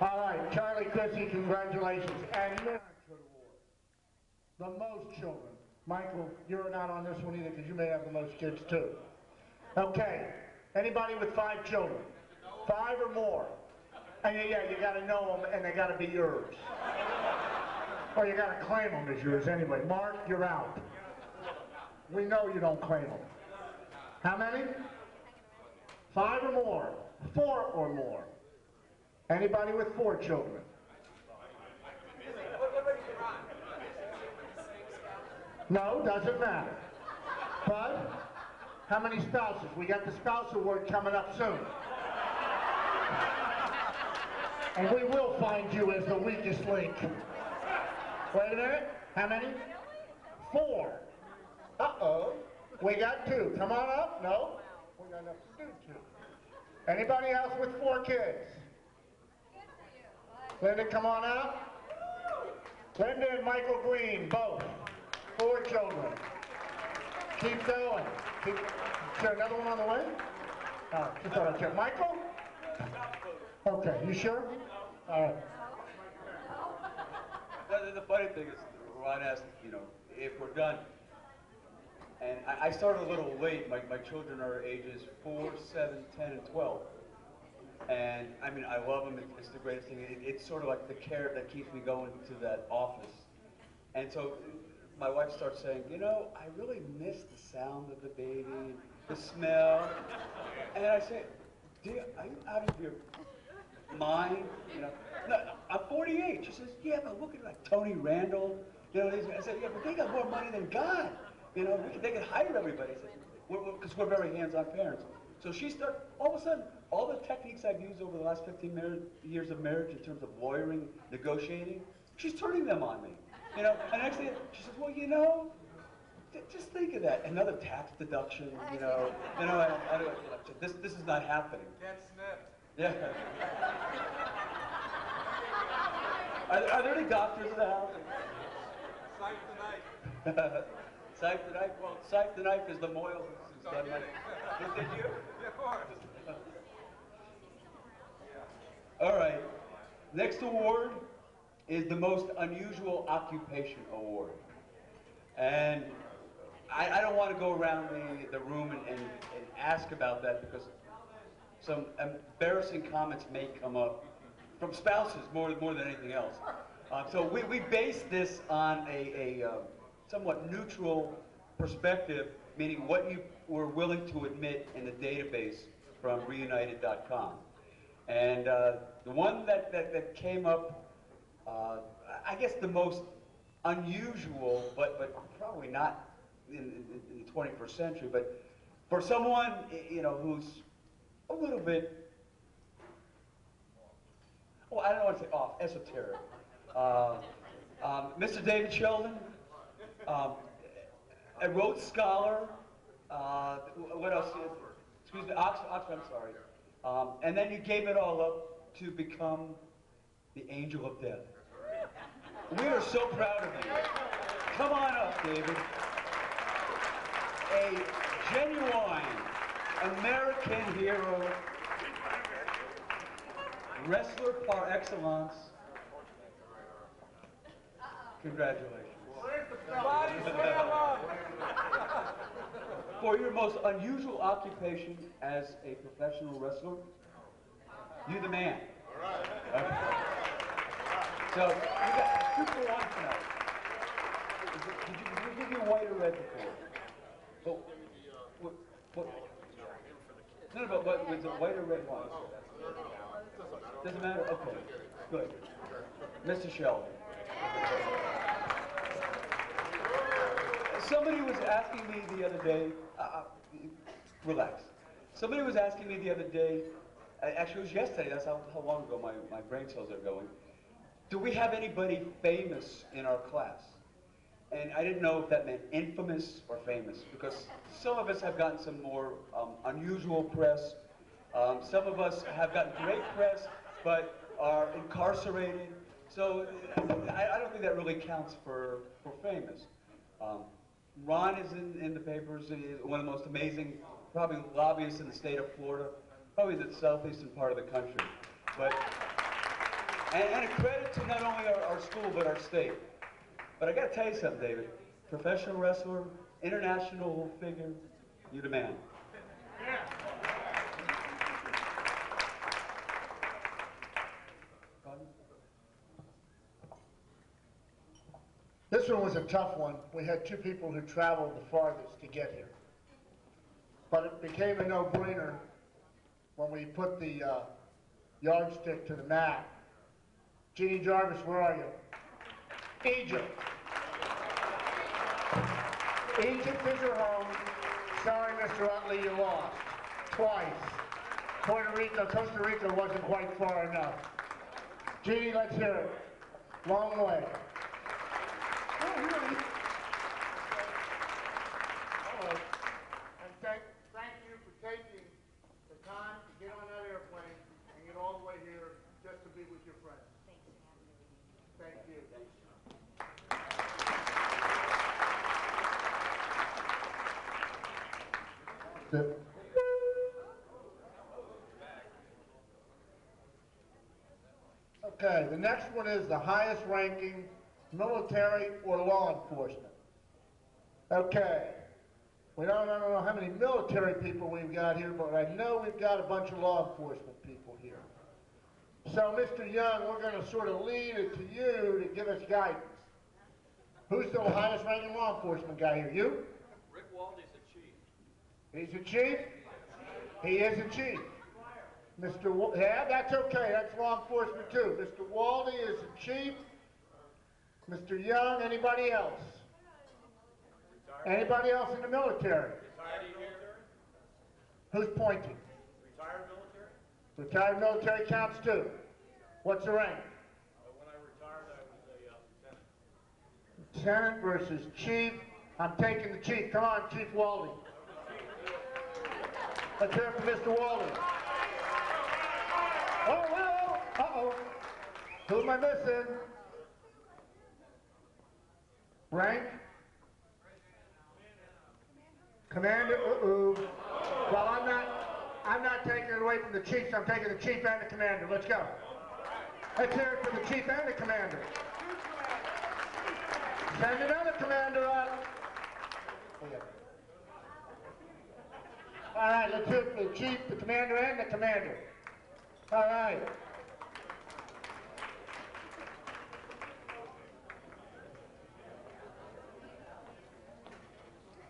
All right, Charlie Chrissy, congratulations. And your award, the most children. Michael, you're not on this one either because you may have the most kids too. Okay, anybody with 5 children? 5 or more? And yeah, you got to know them and they got to be yours. Or you got to claim them as yours anyway. Mark, you're out. We know you don't claim them. How many? 5 or more? 4 or more? Anybody with 4 children? No, doesn't matter. But how many spouses? We got the spouse award coming up soon. And we will find you as the weakest link. Wait a minute. How many? 4. Uh-oh. We got 2. Come on up. No? We got enough to do 2. Anybody else with 4 kids? Linda, come on out. Linda and Michael Green, both. 4 children. Keep going. Is there another one on the way? Oh, just thought I'd check. Michael? Okay, you sure? All right. The funny thing is, Ron asked, if we're done. And I started a little late. My children are ages 4, 7, 10, and 12. And I mean, I love them. It's the greatest thing. It's sort of like the carrot that keeps me going to that office. And so my wife starts saying, I really miss the sound of the baby, the smell. And I say, dear, are you out of your mind? No, I'm 48. She says, yeah, but look at like Tony Randall. I said, yeah, but they got more money than God. They can hire everybody. I said, because we're very hands-on parents. So she started, all of a sudden, all the techniques I've used over the last 15 years of marriage in terms of lawyering, negotiating, she's turning them on me. And next thing, she says, well, just think of that. Another tax deduction, this is not happening. Get snipped. Yeah. Are there any doctors in the house? Scythe the knife. Scythe the knife? Well, scythe the knife is the moil. Did you? Yeah, of course. All right. Next award is the most unusual occupation award. And I don't want to go around the room and ask about that because some embarrassing comments may come up from spouses more than anything else. So we base this on a somewhat neutral perspective, meaning what you were willing to admit in the database from reunited.com. And the one that came up, I guess the most unusual, but probably not in the 21st century, but for someone, who's a little bit, well, I don't want to say off, esoteric. Mr. David Sheldon, a Rhodes Scholar, what else? Excuse me, Oxford, I'm sorry. And then you gave it all up to become the angel of death. We are so proud of you. Come on up, David. A genuine American hero, wrestler par excellence. Congratulations. Body slam. For your most unusual occupation as a professional wrestler, you're the man. All right. Okay. So, you got 2 for 1 tonight. Did we give you white or red before? No, but was it white or red wine? Doesn't matter? Okay, good. Mr. Sheldon. Somebody was asking me the other day, relax. Somebody was asking me the other day, actually it was yesterday, that's how long ago my brain cells are going. Do we have anybody famous in our class? And I didn't know if that meant infamous or famous, because some of us have gotten some more unusual press. Some of us have gotten great press, but are incarcerated. So I don't think that really counts for famous. Ron is in the papers. He's one of the most amazing, probably lobbyists in the state of Florida, probably the southeastern part of the country. But And a credit to not only our school, but our state. But I got to tell you something, David. Professional wrestler, international figure, you're the man. This one was a tough one. We had two people who traveled the farthest to get here. But it became a no-brainer when we put the yardstick to the mat. Jeannie Jarvis, where are you? Egypt. Egypt is your home. Sorry, Mr. Utley, you lost. Twice. Puerto Rico, Costa Rica wasn't quite far enough. Jeannie, let's hear it. Long way. Oh, really? Hello. And thank you for taking the time to get on that airplane and get all the way here just to be with your friends. Thank you. Sit. Okay, the next one is the highest ranking military or law enforcement. Okay, I don't know how many military people we've got here, but I know we've got a bunch of law enforcement people here. So, Mr. Young, we're going to sort of lead it to you to give us guidance. Who's the highest ranking law enforcement guy here? You? Rick Waldy's a chief. He's a chief? He is a chief. Yeah, that's okay. That's law enforcement too. Mr. Waldy is a chief. Mr. Young, anybody else? Anybody else in the military? Retired military? Who's pointing? Retired military? Retired military counts too. What's the rank? When I retired, I was a lieutenant. Lieutenant versus chief. I'm taking the chief. Come on, Chief Waldy. Let's hear it from Mr. Waldy. Oh, whoa, uh-oh. Who am I missing? Rank? Commander, uh-oh. Well, I'm not taking it away from the chiefs. I'm taking the chief and the commander. Let's go. Let's hear it from the chief and the commander. Send another commander up. All right, let's hear it from the chief, the commander, and the commander. All right.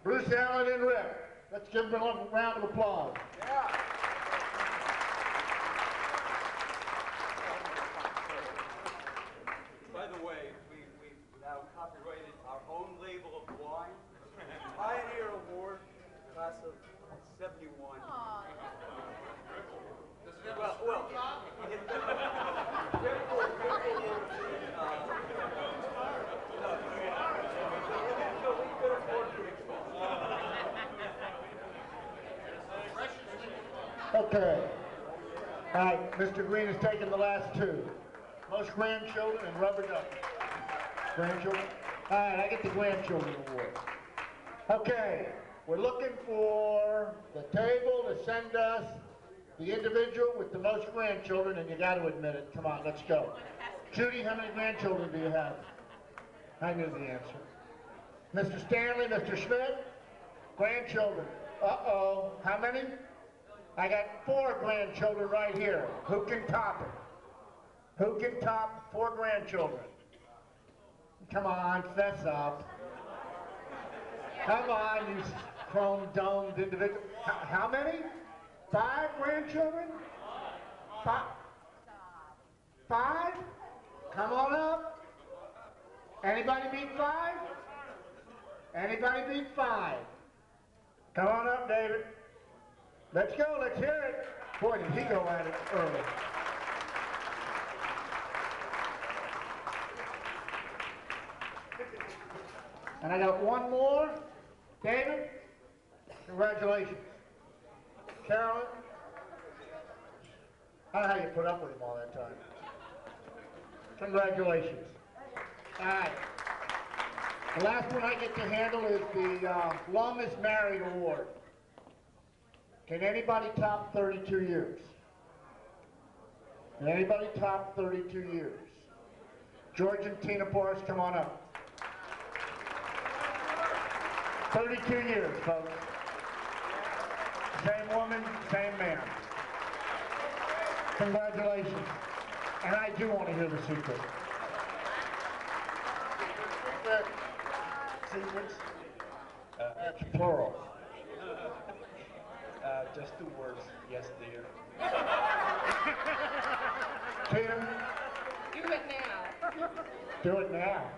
Bruce Allen and Rick. Let's give them a round of applause. Yeah. By the way, we now copyrighted our own label of wine. Pioneer Award, class of 71. Well, Okay. All right, Mr. Green has taken the last two. Most grandchildren and rubber ducky. Grandchildren? All right, I get the grandchildren award. Okay, we're looking for the table to send us the individual with the most grandchildren, and you got to admit it. Come on, let's go. Judy, how many grandchildren do you have? I knew the answer. Mr. Stanley, Mr. Schmidt, grandchildren. Uh-oh, how many? I got 4 grandchildren right here. Who can top it? Who can top 4 grandchildren? Come on, fess up. Come on, you chrome-domed individual. How many? 5 grandchildren? 5? Come on up. Anybody beat 5? Anybody beat 5? Come on up, David. Let's go, let's hear it. Boy, did he go at it early. And I got one more. David, congratulations. Carolyn, I don't know how you put up with him all that time. Congratulations. All right. The last one I get to handle is the longest married award. Can anybody top 32 years? Anybody top 32 years? George and Tina Porras, come on up. 32 years, folks. Same woman, same man. Congratulations. And I do want to hear the secret. Secrets? That's plural. Just 2 words, yes dear. Tina? Do it now. Do it now.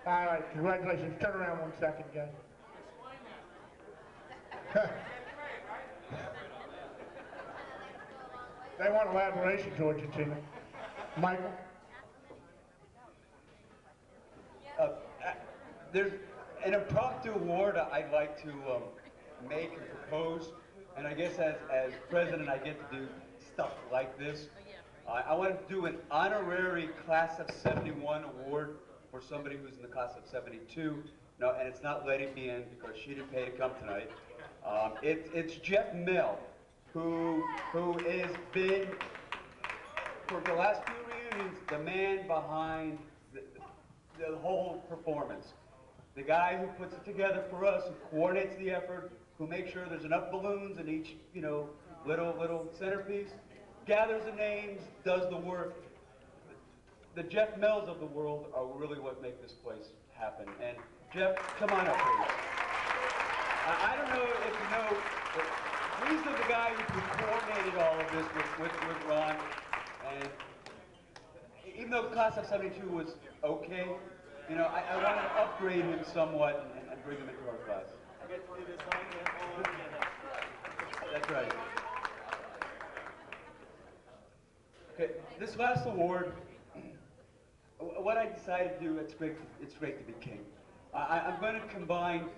All right, congratulations. Turn around 1 second, guys. They want elaboration, George and Tina. Michael? There's an impromptu award I'd like to make and propose, and I guess as president I get to do stuff like this. I want to do an honorary class of 71 award for somebody who's in the class of 72. No, and it's not Letty Bean because she didn't pay to come tonight. It's Jeff Mell, who has been, for the last few reunions, the man behind the whole performance. The guy who puts it together for us, who coordinates the effort, who makes sure there's enough balloons in each, little centerpiece, gathers the names, does the work. The Jeff Mells of the world are really what make this place happen. And Jeff, come on up, please. I don't know if you know, but these are the guys who coordinated all of this with Ron. And even though class of 72 was okay, I want to upgrade him somewhat and bring him into our class. I get to do this all again. That's right. Okay, this last award, what I decided to do, it's great to be king. I'm going to combine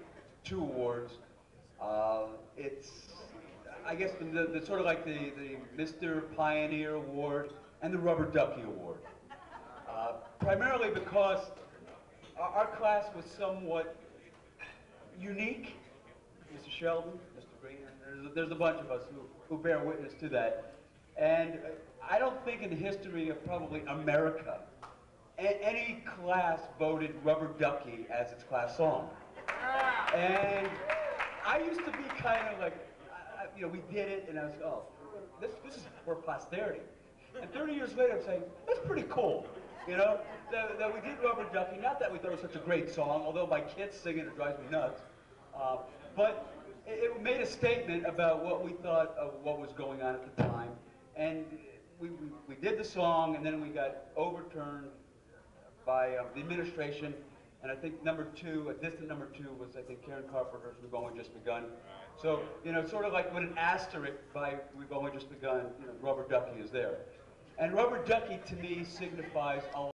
2 awards. It's, I guess, the sort of like the Mr. Pioneer Award and the Rubber Ducky Award. Primarily because our class was somewhat unique. Mr. Sheldon, Mr. Green, there's a bunch of us who bear witness to that. And I don't think in the history of probably America, any class voted Rubber Ducky as its class song. And I used to be kind of like, we did it, and I was, oh, this is for posterity. And 30 years later, I'm saying, that's pretty cool. That we did Rubber Ducky, not that we thought it was such a great song, although my kids sing it drives me nuts. But it made a statement about what we thought of what was going on at the time. And we did the song, and then we got overturned by the administration. And I think number 2, a distant number 2, was I think Karen Carpenter's "We've Only Just Begun." So sort of like with an asterisk by "We've Only Just Begun," Rubber Ducky is there. And Rubber Ducky to me signifies a